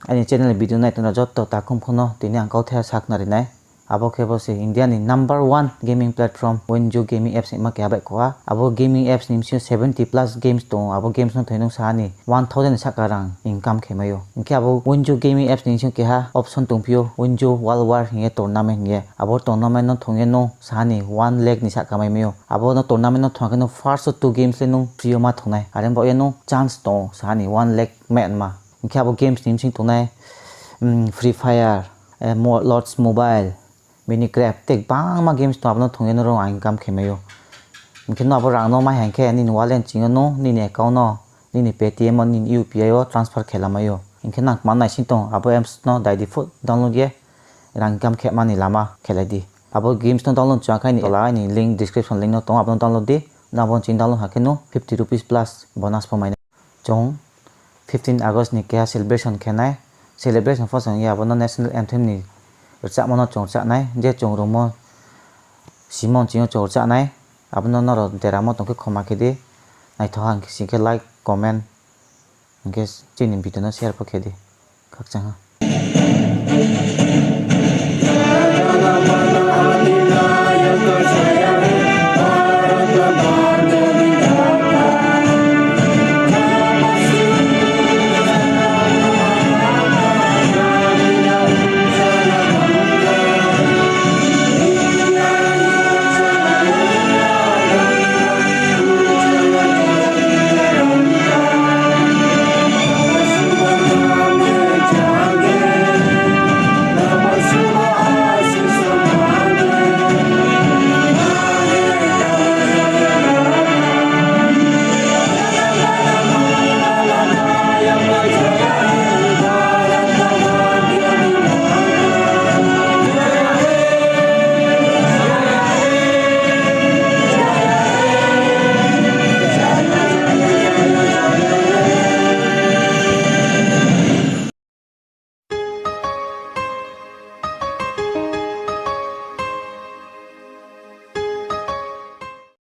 Ani channel video na ituna joto takum phono tini angkau thea sak nari nai. Abo kebo si India ni #1 gaming platform Wenju gaming apps ima kya bai kwa. Abo gaming apps ni msio 70 plus games to abo games no thainung sani 1000 sakarang income khemayo. Inke abo Wenju gaming apps ni msio kya option tungpio Wenju World War hinge tournament nge. Abo tournament no thonge no sani 1 lakh ni sakamai meyo. Abo no tournament no thonge no first 2 games le no free ma thonai. Arem bo no chance to sani 1 lakh man ma. Inke abo games ni msio thonai Free Fire, Lords Mobile, Minecraft, tek bang ma games to apno thonge no rong income khemayo. Inke no abo rang no ma hangke ni wallet chingo no ni account no ni Paytm on ni UPI o transfer khelamayo. Inke nak manai sin to abo apps no dai default download ye rang income khema ni lama khelai di. Abo games no download cha khai ni la ni link description link no to apno download di. Na bon chin download hakeno 50 rupees plus bonus po mai. Chong 15 August ni kya celebration khenai. Celebration first on ya bono national anthem ni rwcha mono chongcha nai je chongromo simon chingo chorcha nai abono no deramo tongke khoma khedi nai thohang singke like comment nge chini video no share pa khedi khakchang